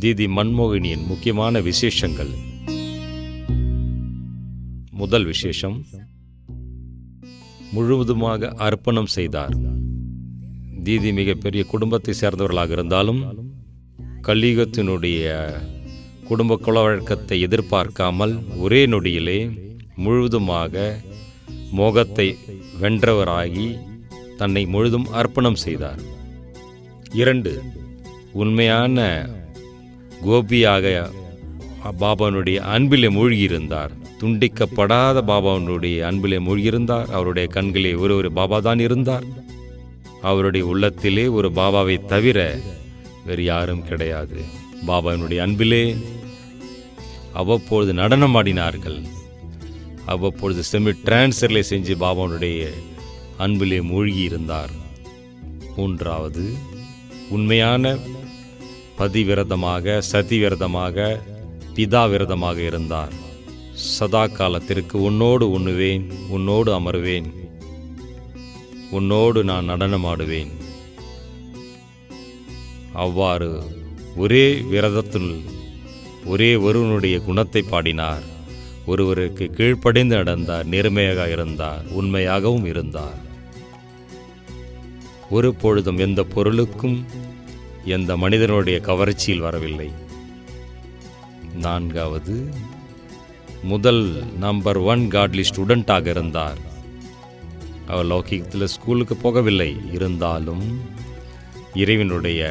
தீதி மன்மோகினியின் முக்கியமான விசேஷங்கள். முதல் விசேஷம், முழுவதுமாக அர்ப்பணம் செய்தார். தீதி மிகப்பெரிய குடும்பத்தை சேர்ந்தவர்களாக இருந்தாலும் கலியுகத்தினுடைய குடும்ப குலவழக்கத்தை எதிர்பார்க்காமல் ஒரே நொடியிலே முழுவதுமாக மோகத்தை வென்றவராகி தன்னை முழுதும் அர்ப்பணம் செய்தார். 2, உண்மையான கோபியாக பாபாவுடைய அன்பிலே மூழ்கியிருந்தார். துண்டிக்கப்படாத பாபாவுடைய அன்பிலே மூழ்கியிருந்தார். அவருடைய கண்களே ஒரு பாபா தான் இருந்தார். அவருடைய உள்ளத்திலே ஒரு பாபாவை தவிர வேறு யாரும் கிடையாது. பாபாவினுடைய அன்பிலே அவ்வப்பொழுது நடனம் ஆடினார்கள். அவ்வப்பொழுது செமி டிரான்ஸ்ஃபர்லை செஞ்சு பாபாவுடைய அன்பிலே மூழ்கி இருந்தார். 3வது, உண்மையான பதிவிரதமாக, சதிவிரதமாக, பிதாவிரதமாக இருந்தார். சதா காலத்திற்கு உன்னோடு உண்ணுவேன், உன்னோடு அமர்வேன், உன்னோடு நான் நடனமாடுவேன். அவ்வாறு ஒரே விரதத்தில் ஒரே ஒருவனுடைய குணத்தை பாடினார். ஒருவருக்கு கீழ்ப்படிந்து நடந்தார், நேர்மையாக இருந்தார், உண்மையாகவும் இருந்தார். ஒரு பொழுதும் எந்த பொருளுக்கும் எந்த மனிதனுடைய கவர்ச்சியில் வரவில்லை. 4வது, முதல் நம்பர் 1 காட்லி ஸ்டூடெண்டாக இருந்தார். அவர் லௌகிகத்தில் ஸ்கூலுக்கு போகவில்லை, இருந்தாலும் இறைவனுடைய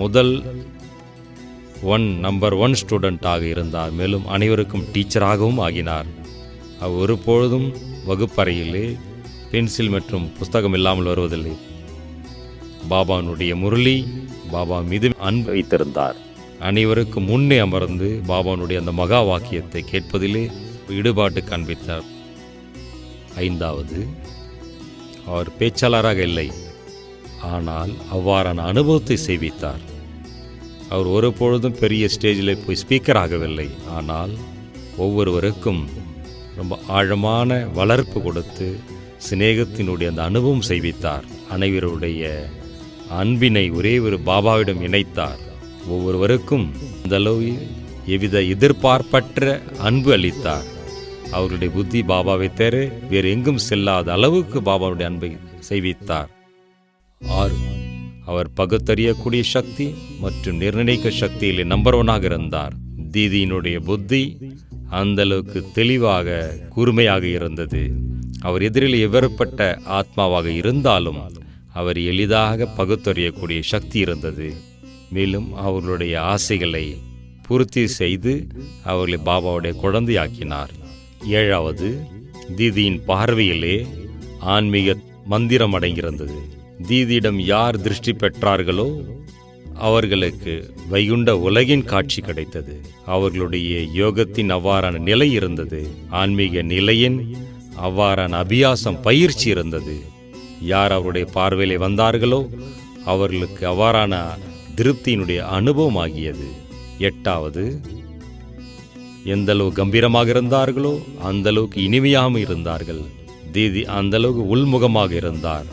முதல் நம்பர் 1 ஸ்டூடெண்டாக இருந்தார். மேலும் அனைவருக்கும் டீச்சராகவும் ஆகினார். அவர் ஒருபொழுதும் வகுப்பறையிலே பென்சில் மற்றும் புஸ்தகம் இல்லாமல் வருவதில்லை. பாபானுடைய முரளி பாபா மீது அன்பு வைத்திருந்தார். அனைவருக்கும் முன்னே அமர்ந்து பாபானுடைய அந்த மகா வாக்கியத்தை கேட்பதிலே ஈடுபாட்டு காண்பித்தார். 5வது, அவர் பேச்சாளராக இல்லை, ஆனால் அவ்வாறான அனுபவத்தை செய்வித்தார். அவர் ஒருபொழுதும் பெரிய ஸ்டேஜில் போய் ஸ்பீக்கர் ஆகவில்லை, ஆனால் ஒவ்வொருவருக்கும் ரொம்ப ஆழமான வளர்ப்பு கொடுத்து சிநேகத்தினுடைய அந்த அனுபவம் செய்வித்தார். அனைவருடைய அன்பினை ஒரே ஒரு பாபாவிடம் இணைத்தார். ஒவ்வொருவருக்கும் அந்த அளவு எவ்வித எதிர்பார்ப்பற்ற அன்பு அளித்தார். அவருடைய புத்தி பாபாவை தவிர வேறு எங்கும் செல்லாத அளவுக்கு பாபாவுடைய அன்பை செய்வித்தார். 6, அவர் பகுத்தறியக்கூடிய சக்தி மற்றும் நிர்ணயிக்க சக்தியிலே நம்பர் 1 இருந்தார். தீதியினுடைய புத்தி அந்த அளவுக்கு தெளிவாக கூர்மையாக இருந்தது. அவர் எதிரில் எவரப்பட்ட ஆத்மாவாக இருந்தாலும் அவர் எளிதாக பகுத்தறியக்கூடிய சக்தி இருந்தது. மேலும் அவர்களுடைய ஆசைகளை பூர்த்தி செய்து அவர்களை பாபாவுடைய குழந்தையாக்கினார். 7வது, தீதியின் பார்வையிலே ஆன்மீக மந்திரம் அடங்கியிருந்தது. தீதியிடம் யார் திருஷ்டி பெற்றார்களோ அவர்களுக்கு வைகுண்ட உலகின் காட்சி கிடைத்தது. அவர்களுடைய யோகத்தின் அவ்வாறான நிலை இருந்தது. ஆன்மீக நிலையின் அவ்வாறான அபியாசம் பயிற்சி இருந்தது. யார் அவருடைய பார்வையிலே வந்தார்களோ அவர்களுக்கு அவ்வாறான திருப்தியினுடைய அனுபவம் ஆகியது. 8வது, எந்த அளவு கம்பீரமாக இருந்தார்களோ அந்த அளவுக்கு இனிமையாகவும் இருந்தார்கள். தீதி அந்த அளவுக்கு உள்முகமாக இருந்தார்.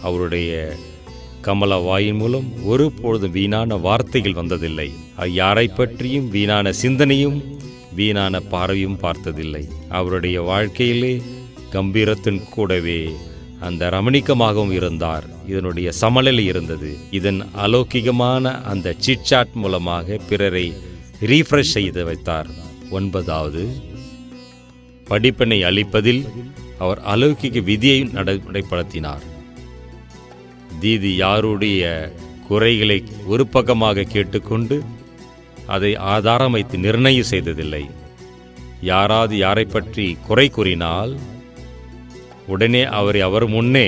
அவருடைய கமல வாயின் மூலம் ஒரு பொழுதும் வீணான வார்த்தைகள் வந்ததில்லை. யாரை பற்றியும் வீணான சிந்தனையும் வீணான பார்வையும் பார்த்ததில்லை. அவருடைய வாழ்க்கையிலே கம்பீரத்தின் கூடவே அந்த ரமணிக்கமாகவும் இருந்தார். இதனுடைய சமநிலை இருந்தது. இதன் அலௌகிகமான அந்த சிட்சாட் மூலமாக பிறரை ரீஃப்ரெஷ் செய்து வைத்தார். 9வது, படிப்பினை அளிப்பதில் அவர் அலௌகிக விதியை நடைமுறைப்படுத்தினார். தீதி யாருடைய குறைகளை ஒரு பக்கமாக கேட்டுக்கொண்டு அதை ஆதாரம் வைத்து நிர்ணயம் செய்ததில்லை. யாராவது யாரை பற்றி குறை கூறினால் உடனே அவரை அவர் முன்னே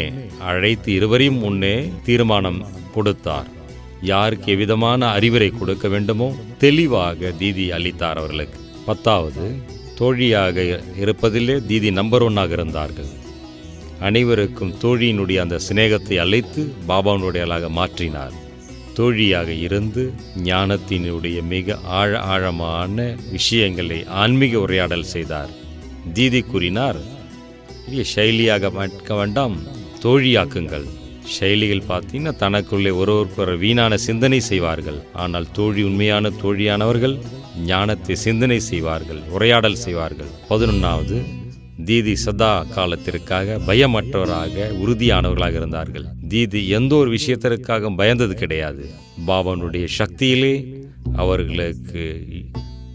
அழைத்து இருவரையும் முன்னே தீர்மானம் கொடுத்தார். யாருக்கு எவ்விதமான அறிவுரை கொடுக்க வேண்டுமோ தெளிவாக தீதி அளித்தார் அவர்களுக்கு. 10வது, தோழியாக இருப்பதிலே தீதி நம்பர் 1 இருந்தார்கள். அனைவருக்கும் தோழியினுடைய அந்த சிநேகத்தை அழைத்து பாபாவுடையலாக மாற்றினார். தோழியாக இருந்து ஞானத்தினுடைய மிக ஆழமான விஷயங்களை ஆன்மீக உரையாடல் செய்தார். தீதி கூறினார், சைலியாக மாற்ற வேண்டாம், தோழியாக்குங்கள். செயலிகள் பார்த்தீங்கன்னா தனக்குள்ளே ஒருவருக்கு வீணான சிந்தனை செய்வார்கள். ஆனால் உண்மையான தோழியானவர்கள் ஞானத்தை சிந்தனை செய்வார்கள், உரையாடல் செய்வார்கள். 11வது, தீதி சதா காலத்திற்காக பயமற்றவராக உறுதியானவர்களாக இருந்தார்கள். தீதி எந்த ஒரு விஷயத்திற்காக பயந்தது கிடையாது. பாபானுடைய சக்தியிலே அவர்களுக்கு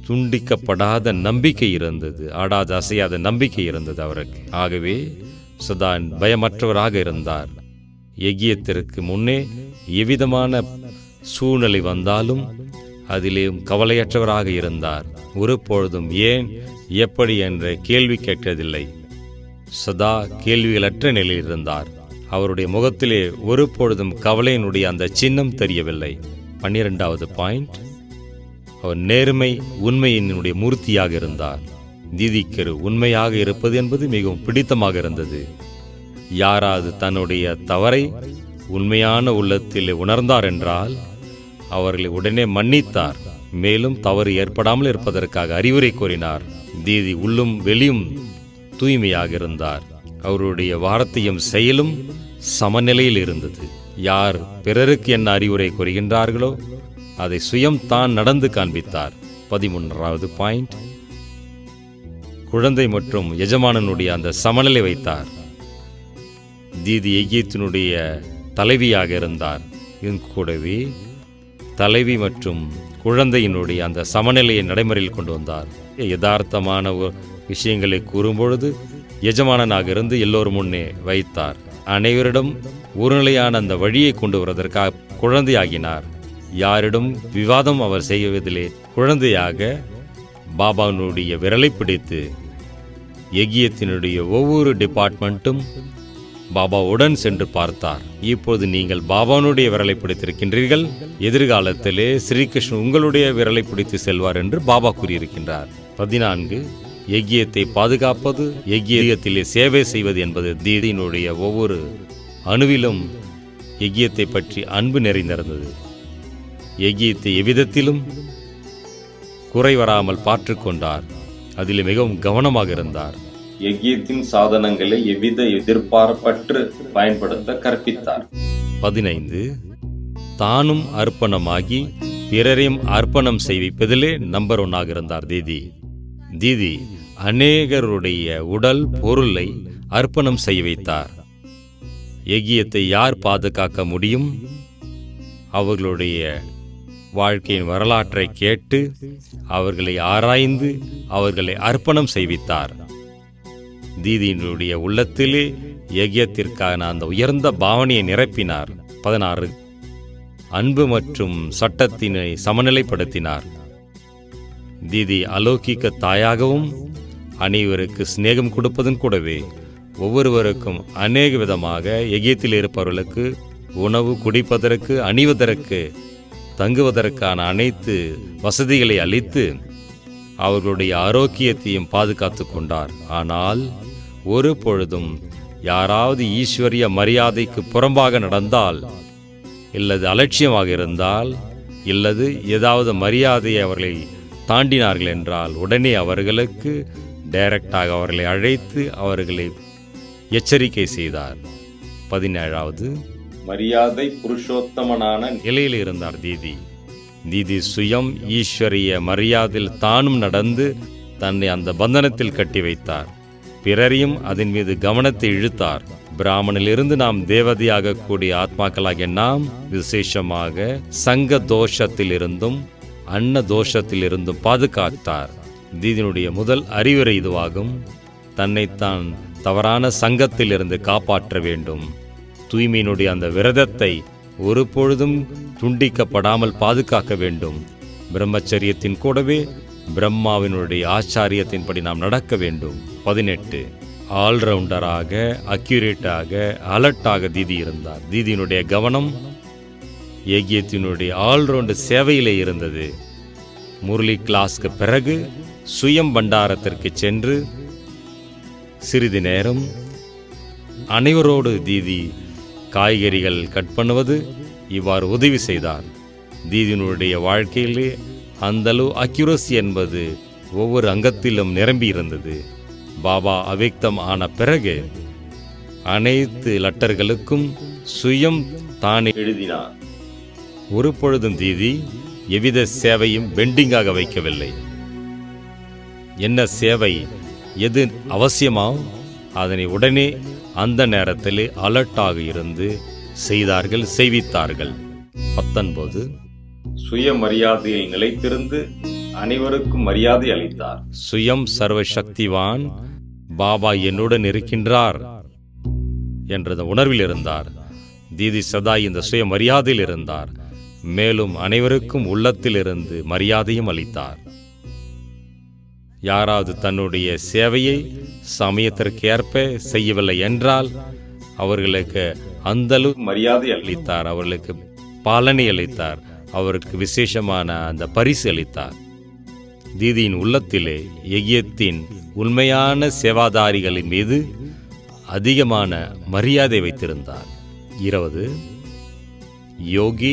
துண்டிக்கப்படாத நம்பிக்கை இருந்தது, ஆடாத அசையாத நம்பிக்கை இருந்தது அவருக்கு. ஆகவே சதா பயமற்றவராக இருந்தார். எகியத்திற்கு முன்னே எவ்விதமான சூழ்நிலை வந்தாலும் அதிலேயும் கவலையற்றவராக இருந்தார். ஒரு பொழுதும் ஏன், எப்படி என்ற கேள்வி கேட்டதில்லை. சதா கேள்விகளற்ற நிலையில் இருந்தார். அவருடைய முகத்திலே ஒரு பொழுதும் கவலையினுடைய அந்த சின்னம் தெரியவில்லை. 12வது பாயிண்ட், அவர் நேர்மை உண்மையினுடைய மூர்த்தியாக இருந்தார். தீதிக்கு உண்மையாக இருப்பது என்பது மிகவும் பிடித்தமாக இருந்தது. யாராவது தன்னுடைய தவறை உண்மையான உள்ளத்தில் உணர்ந்தார் என்றால் அவர்களை உடனே மன்னித்தார். மேலும் தவறு ஏற்படாமல் இருப்பதற்காக அறிவுரை கூறினார். தீதி உள்ளும் வெளியும் தூய்மையாக இருந்தார். அவருடைய வார்த்தையும் செயலும் சமநிலையில் இருந்தது. யார் பிறருக்கு என்ன அறிவுரை கூறுகின்றார்களோ அதை சுயம் தான் நடந்து காண்பித்தார். 13வது பாயிண்ட், குழந்தை மற்றும் எஜமானனுடைய அந்த சமநிலை வைத்தார். தீதி எகியத்தினுடைய தலைவியாக இருந்தார். இதன் கூடவே தலைவி மற்றும் குழந்தையினுடைய அந்த சமநிலையை நடைமுறையில் கொண்டு வந்தார். யதார்த்தமான விஷயங்களை கூறும்பொழுது எஜமானனாக இருந்து எல்லோரும் முன்னே வைத்தார். அனைவரிடம் ஒருநிலையான அந்த வழியை கொண்டு வருவதற்காக குழந்தையாகினார். யாரிடம் விவாதம் அவர் செய்வதிலே குழந்தையாக பாபானுடைய விரலை பிடித்து எகியத்தினுடைய ஒவ்வொரு டிபார்ட்மெண்ட்டும் பாபாவுடன் சென்று பார்த்தார். இப்போது நீங்கள் பாபானுடைய விரலை பிடித்திருக்கின்றீர்கள், எதிர்காலத்திலே ஸ்ரீகிருஷ்ணன் உங்களுடைய விரலை பிடித்து செல்வார் என்று பாபா கூறியிருக்கின்றார். 14, எகியத்தை பாதுகாப்பது, எகியத்திலே சேவை செய்வது என்பது தீதியினுடைய ஒவ்வொரு அணுவிலும் எகியத்தை பற்றி அன்பு நிறைந்திருந்தது. எகியத்தை எவ்விதத்திலும் குறை வராமல் பார்த்து கொண்டார். அதில் மிகவும் கவனமாக இருந்தார். எகியத்தின் சாதனங்களை எவ்வித எதிர்பார்ப்பற்று பயன்படுத்த கற்பித்தார். 15, தானும் அர்ப்பணமாகி பிறரையும் அர்ப்பணம் செய்விப்பதிலே நம்பர் 1 இருந்தார் தீதி. தீதி அநேகருடைய உடல் பொருளை அர்ப்பணம் செய்ய வைத்தார். எகியத்தை யார் பாதுகாக்க முடியும்? அவர்களுடைய வாழ்க்கையின் வரலாற்றை கேட்டு அவர்களை ஆராய்ந்து அவர்களை அர்ப்பணம் செய்வித்தார். தீதியினுடைய உள்ளத்திலே யக்ஞத்திற்கான அந்த உயர்ந்த பாவனையை நிரப்பினார். 16, அன்பு மற்றும் சட்டத்தினை சமநிலைப்படுத்தினார். தீதி அலௌகிக்க தாயாகவும் அனைவருக்கு சிநேகம் கொடுப்பதும் கூடவே ஒவ்வொருவருக்கும் அநேக விதமாக யக்ஞத்தில் இருப்பவர்களுக்கு உணவு, குடிப்பதற்கு, அணிவதற்கு, தங்குவதற்கான அனைத்து வசதிகளை அளித்து அவர்களுடைய ஆரோக்கியத்தையும் பாதுகாத்து கொண்டார். ஆனால் ஒரு பொழுதும் யாராவது ஈஸ்வரிய மரியாதைக்கு புறம்பாக நடந்தால், இல்லது அலட்சியமாக இருந்தால், இல்லது ஏதாவது மரியாதையை அவர்களை தாண்டினார்கள் என்றால் உடனே அவர்களுக்கு டைரக்டாக அவர்களை அழைத்து அவர்களை எச்சரிக்கை செய்தார். 17, மரியாதை புருஷோத்தமனான நிலையில் இருந்தார் தீதி. தீதி சுயம் ஈஸ்வரிய மரியாதையில் தானும் நடந்து தன்னை அந்த பந்தனத்தில் கட்டி வைத்தார். பிறரையும் அதன் மீது கவனத்தை இழுத்தார். பிராமணிலிருந்து நாம் தேவதையாக கூடிய ஆத்மாக்களாகிய நாம் விசேஷமாக சங்க தோஷத்திலிருந்தும் அன்ன தோஷத்திலிருந்தும் பாதுகாத்தார். தீதியினுடைய முதல் அறிவுரை இதுவாகும். தன்னைத்தான் தவறான சங்கத்திலிருந்து காப்பாற்ற வேண்டும். தூய்மையினுடைய அந்த விரதத்தை ஒரு பொழுதும் துண்டிக்கப்படாமல் பாதுகாக்க வேண்டும். பிரம்மச்சரியத்தின் கூடவே பிரம்மாவினுடைய ஆச்சாரியத்தின்படி நாம் நடக்க வேண்டும். 18, ஆல்ரவுண்டராக, அக்யூரேட்டாக, அலர்ட்டாக தீதி இருந்தார். தீதியினுடைய கவனம் யக்ஞத்தினுடைய ஆல்ரவுண்டு சேவையிலே இருந்தது. முரளி கிளாஸ்க்கு பிறகு சுயம் பண்டாரத்திற்கு சென்று சிறிது நேரம் அனைவரோடு தீதி காய்கறிகள் கட் பண்ணுவது இவ்வாறு உதவி செய்தார். தீதியினுடைய வாழ்க்கையிலே அந்தளவு அக்யூரசி என்பது ஒவ்வொரு அங்கத்திலும் நிரம்பி இருந்தது. பாபா அவ்யக்தம் ஆன பிறகு அனைத்து லட்டர்களுக்கும் சுயம் தானே எழுதினார். ஒரு பொழுதும் தீதி எவ்வித சேவையும் பெண்டிங்காக வைக்கவில்லை. என்ன சேவை, எது அவசியமோ அதனை உடனே அந்த நேரத்திலே அலர்ட்டாக இருந்து செய்தார்கள், செய்வித்தார்கள். 19 சுயமரியாதையில் நிலைத்திருந்து அனைவருக்கும் மரியாதை அளித்தார். சுயம் சர்வ சக்திவான், பாபா என்னுடன் இருக்கின்றார் என்ற உணர்வில் இருந்தார். தீதி சதா இந்த சுயமரியாதையில் இருந்தார். மேலும் அனைவருக்கும் உள்ளத்தில் இருந்து மரியாதையும் அளித்தார். யாராவது தன்னுடைய சேவையை சமயத்திற்கேற்ப செய்யவில்லை என்றால் அவர்களுக்கு அந்தளவு மரியாதை அளித்தார், அவர்களுக்கு பாலனை அளித்தார், அவருக்கு விசேஷமான அந்த பரிசு அளித்தார். தீதியின் உள்ளத்திலே எகியத்தின் உண்மையான சேவாதாரிகளின் மீது அதிகமான மரியாதை வைத்திருந்தார். 20 யோகி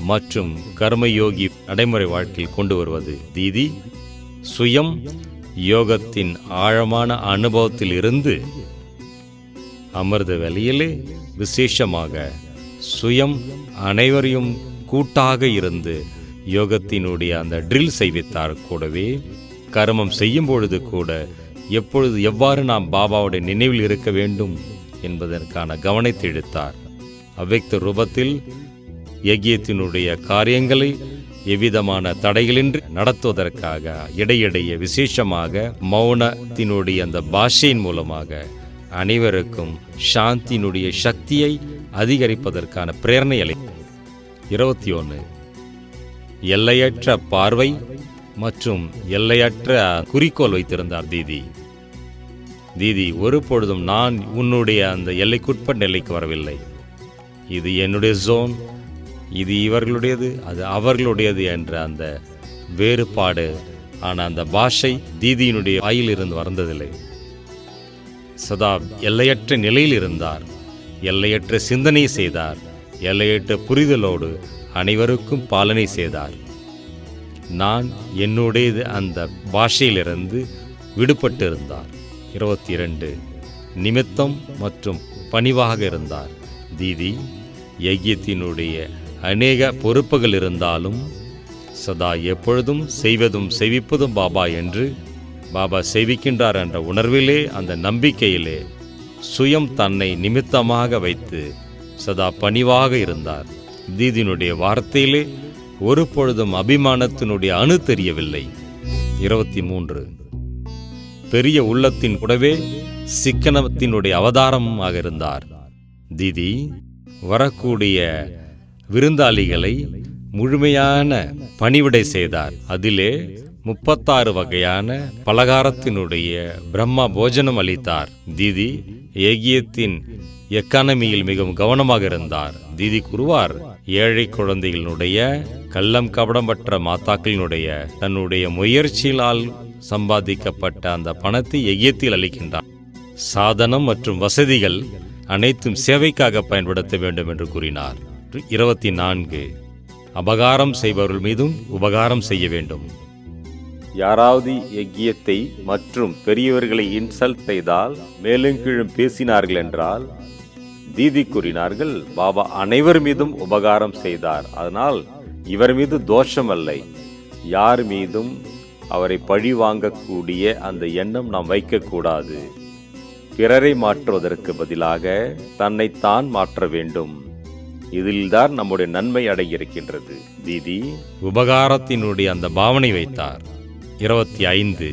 மற்றும் கர்மயோகி நடைமுறை வாழ்க்கையில் கொண்டு வருவது. தீதி சுயம் யோகத்தின் ஆழமான அனுபவத்தில் இருந்து அமிர்த வேளையிலே விசேஷமாக சுயம் அனைவரையும் கூட்டாக இருந்து யோகத்தினுடைய அந்த ட்ரில் செய்வித்தார். கூடவே கர்மம் செய்யும் பொழுது கூட எப்பொழுது எவ்வாறு நாம் பாபாவுடைய நினைவில் இருக்க வேண்டும் என்பதற்கான கவனத்தை எடுத்தார். அவ்வக்த ரூபத்தில் யஜ்யத்தினுடைய காரியங்களை எவ்விதமான தடைகளின்றி நடத்துவதற்காக இடையிடையே விசேஷமாக மௌனத்தினுடைய அந்த பாஷையின் மூலமாக அனைவருக்கும் சாந்தியினுடைய சக்தியை அதிகரிப்பதற்கான பிரேரணை அளித்தார். 21 எல்லையற்ற பார்வை மற்றும் எல்லையற்ற குறிக்கோள் வைத்திருந்தார் தீதி. தீதி ஒரு பொழுதும் நான் உன்னுடைய அந்த எல்லைக்குட்பட்ட நிலைக்கு வரவில்லை, இது என்னுடைய ஜோன், இது இவர்களுடையது, அது அவர்களுடையது என்ற அந்த வேறுபாடு அந்த பாஷை தீதியினுடைய வாயிலிருந்து வந்ததில்லை. சதா எல்லையற்ற நிலையில் இருந்தார், எல்லையற்ற சிந்தனை செய்தார், எல்லையற்ற புரிதலோடு அனைவருக்கும் பாலனை செய்தார். நான் என்னுடையது அந்த பாஷையிலிருந்து விடுபட்டு இருந்தார். 22 நிமித்தம் மற்றும் பணிவாக இருந்தார். தீதி யஜ்யத்தினுடைய அநேக பொறுப்புகள் இருந்தாலும் சதா எப்பொழுதும் செய்வதும் செய்விப்பதும் பாபா என்று பாபா செய்விக்கின்றார் என்ற உணர்விலே, அந்த நம்பிக்கையிலே சுயம் தன்னை நிமித்தமாக வைத்து சதா பணிவாக இருந்தார். தீதியினுடைய வார்த்தையிலே ஒரு பொழுதும் அபிமானத்தினுடைய அணு தெரியவில்லை. 23 பெரிய உள்ளத்தின் கூடவே சிக்கனத்தினுடைய அவதாரமாக இருந்தார். தீதி வரக்கூடிய விருந்தாளிகளை முழுமையான பணிவிடை செய்தார். அதிலே 36 வகையான பலகாரத்தினுடைய பிரம்மா போஜனம் அளித்தார். தீதி யஜ்யத்தின் எக்கானமியில் மிகவும் கவனமாக இருந்தார். தீதி கூறுவார், ஏழை குழந்தைகளுடைய கள்ளம் கபடமற்ற மாதாக்களினுடைய தன்னுடைய முயற்சியால் சம்பாதிக்கப்பட்ட அந்த பணத்தை யஜ்யத்தில் அளிக்கின்றார். சாதனம் மற்றும் வசதிகள் அனைத்தும் சேவைக்காக பயன்படுத்த வேண்டும் என்று கூறினார். 24 அபகாரம் செய்பவர்கள் மீதும் உபகாரம் செய்ய வேண்டும். யாராவது யஜ்யத்தை மற்றும் பெரியவர்களை இன்சல்ட் செய்தால், மேலும் கீழும் பேசினார்கள் என்றால், தீதி கூறினார்கள், பாபா அனைவர் மீதும் உபகாரம் செய்தார், அதனால் இவர் மீது தோஷம் அல்ல, யார் மீதும் அவரை பழி வாங்கக்கூடிய அந்த எண்ணம் நாம் வைக்கக்கூடாது. பிறரை மாற்றுவதற்கு பதிலாக தன்னைத்தான் மாற்ற வேண்டும், இதில்தான் நம்முடைய நன்மை அடங்கியிருக்கின்றது. தீதி உபகாரத்தினுடைய அந்த பாவனை வைத்தார். 25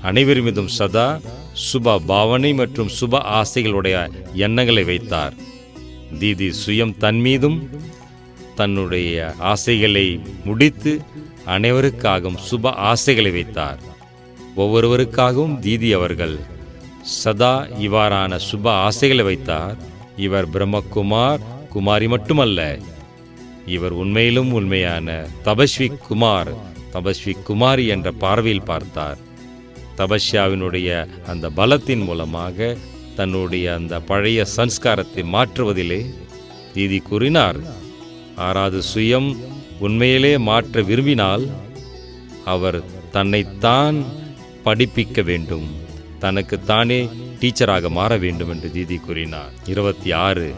அனைவர் மீதும் சதா சுப பாவனை மற்றும் சுப ஆசைகளுடைய எண்ணங்களை வைத்தார். தீதி சுயம் தன் மீதும் தன்னுடைய ஆசைகளை முடித்து அனைவருக்காகவும் சுப ஆசைகளை வைத்தார். ஒவ்வொருவருக்காகவும் தீதி அவர்கள் சதா இவ்வாறான சுப ஆசைகளை வைத்தார். இவர் பிரம்மகுமார் குமாரி மட்டுமல்ல, இவர் உண்மையிலும் உண்மையான தபஸ்வி குமார், தபஸ்வி குமாரி என்ற பார்வையில் பார்த்தார். தபஸ்யாவினுடைய அந்த பலத்தின் மூலமாக தன்னுடைய அந்த பழைய சன்ஸ்காரத்தை மாற்றுவதிலே தீதி கூறினார், ஆறாவது சுயம் உண்மையிலே மாற்ற விரும்பினால் அவர் தன்னைத்தான் படிப்பிக்க வேண்டும், தனக்கு தானே டீச்சராக மாற வேண்டும் என்று தீதி கூறினார். 26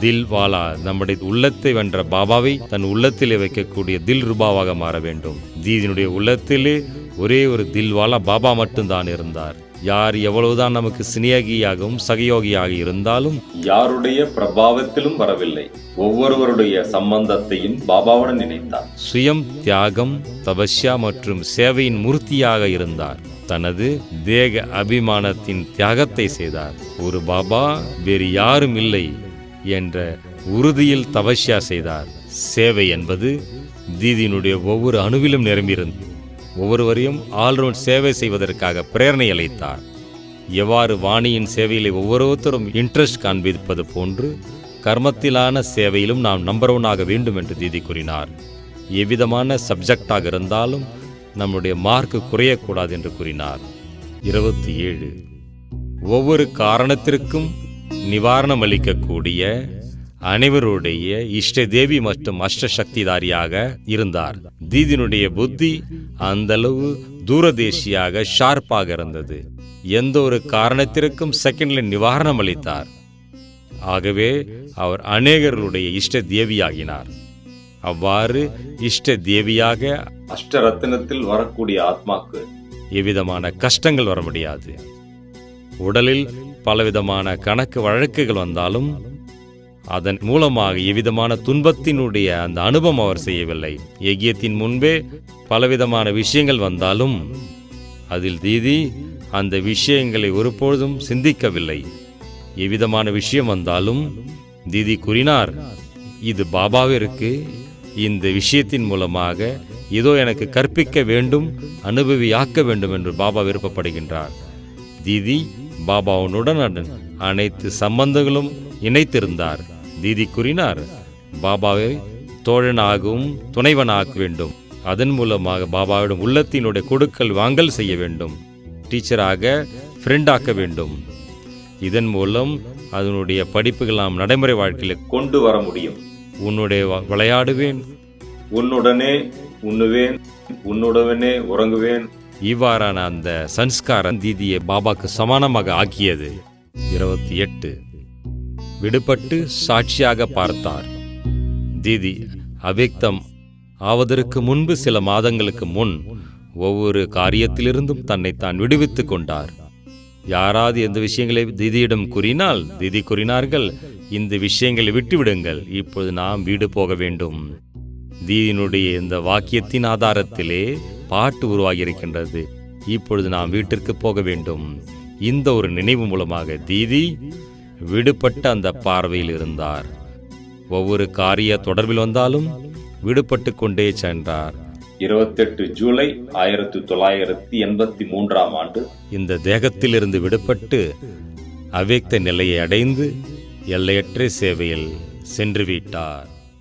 தில்வாலா, நம்முடைய உள்ளத்தை வென்ற பாபாவை தன் உள்ளத்திலே வைக்கக்கூடிய தில் ரூபாவாக மாற வேண்டும். தீதியினுடைய உள்ளத்திலே ஒரே ஒரு தில்வாலா பாபா மட்டும்தான் இருந்தார். யார் எவ்வளவுதான் நமக்கு சிநேகியாகவும் சகயோகியாக இருந்தாலும் யாருடைய பிரபாவத்திலும் வரவில்லை. ஒவ்வொருவருடைய சம்பந்தத்தையும் பாபாவுடன் நினைத்தார். சுயம் தியாகம், தபஸ்யா மற்றும் சேவையின் மூர்த்தியாக இருந்தார். தனது தேக அபிமானத்தின் தியாகத்தை செய்தார். ஒரு பாபா வேறு யாரும் இல்லை என்ற உறுதியில் தபஸ்யா செய்தார். சேவை என்பது தீதியினுடைய ஒவ்வொரு அணுவிலும் நிரம்பியிருந்தது. ஒவ்வொருவரையும் ஆல்ரவுண்ட் சேவை செய்வதற்காக பிரேரணை அளித்தார். எவ்வாறு வாணியின் சேவையிலே ஒவ்வொருத்தரும் இன்ட்ரெஸ்ட் காண்பிப்பது போன்று கர்மத்திலான சேவையிலும் நாம் நம்பர் 1 ஆக வேண்டும் என்று தீதி கூறினார். எவ்விதமான சப்ஜெக்டாக இருந்தாலும் நம்முடைய மார்க்கு குறையக்கூடாது என்று கூறினார். 27. ஒவ்வொரு காரணத்திற்கும் நிவாரணம் அளிக்கக்கூடிய அனைவருடைய இஷ்ட தேவி மற்றும் அஷ்டசக்திதாரியாக இருந்தார். தீதியினுடைய புத்தி அந்த அளவு தூரதேசியாக ஷார்ப்பாக இருந்தது. எந்த ஒரு காரணத்திற்கும் செகண்டில் நிவாரணம் அளித்தார். ஆகவே அவர் அநேகர்களுடைய இஷ்ட தேவியாகினார். அவ்வாறு இஷ்ட தேவியாக அஷ்டரத்தினத்தில் வரக்கூடிய ஆத்மாக்கு எவ்விதமான கஷ்டங்கள் வர முடியாது. உடலில் பலவிதமான கணக்கு வழக்குகள் வந்தாலும் அதன் மூலமாக எவ்விதமான துன்பத்தினுடைய அந்த அனுபவம் அவர் செய்யவில்லை. யஜ்யத்தின் முன்பே பலவிதமான விஷயங்கள் வந்தாலும் அதில் தீதி அந்த விஷயங்களை ஒருபொழுதும் சிந்திக்கவில்லை. எவ்விதமான விஷயம் வந்தாலும் தீதி கூறினார், இது பாபாவிற்கு இந்த விஷயத்தின் மூலமாக ஏதோ எனக்கு கற்பிக்க வேண்டும், அனுபவியாக்க வேண்டும் என்று பாபா விருப்பப்படுகின்றார். தீதி பாபாவுடன் அனைத்து சம்பந்தங்களும் இணைத்திருந்தார். தீதி கூறினார், பாபாவை தோழனாகவும் துணைவனாக்க வேண்டும். அதன் மூலமாக பாபாவிடம் உள்ளத்தினுடைய கொடுக்கல் வாங்கல் செய்ய வேண்டும். டீச்சராக ஃப்ரெண்டாக்க வேண்டும். இதன் மூலம் அதனுடைய படிப்புகள் நாம் நடைமுறை வாழ்க்கையில் கொண்டு வர முடியும். உன்னுடைய விளையாடுவேன், உன்னுடனே உண்ணுவேன், உன்னுடனே உறங்குவேன். இவ்வாறான அந்த சன்ஸ்காரம் தீதியை பாபாக்கு சமானமாக ஆக்கியது. 28. விடுபட்டு சாட்சியாக பார்த்தார். தீதி அவ்யக்தம் ஆவதற்கு முன்பு சில மாதங்களுக்கு முன் ஒவ்வொரு காரியத்திலிருந்தும் தன்னைத்தான் விடுவித்துக் கொண்டார். யாராவது எந்த விஷயங்களை தீதியிடம் கூறினால் தீதி கூறினார்கள், இந்த விஷயங்களை விட்டுவிடுங்கள், இப்பொழுது நாம் வீடு போக வேண்டும். தீதியினுடைய இந்த வாக்கியத்தின் ஆதாரத்திலே பாட்டு உருவாகியிருக்கின்றது. இப்பொழுது நாம் வீட்டிற்கு போக வேண்டும். இந்த ஒரு நினைவு மூலமாக தீதி விடுபட்ட அந்த பார்வையில் இருந்தார். ஒவ்வொரு காரிய தொடர்பில் வந்தாலும் விடுபட்டு கொண்டே சென்றார். 28 ஜூலை 1983 ஆண்டு இந்த தேகத்திலிருந்து விடுபட்டு அவ்யக்த நிலையை அடைந்து எல்லையற்ற சேவையில் சென்று விட்டார்.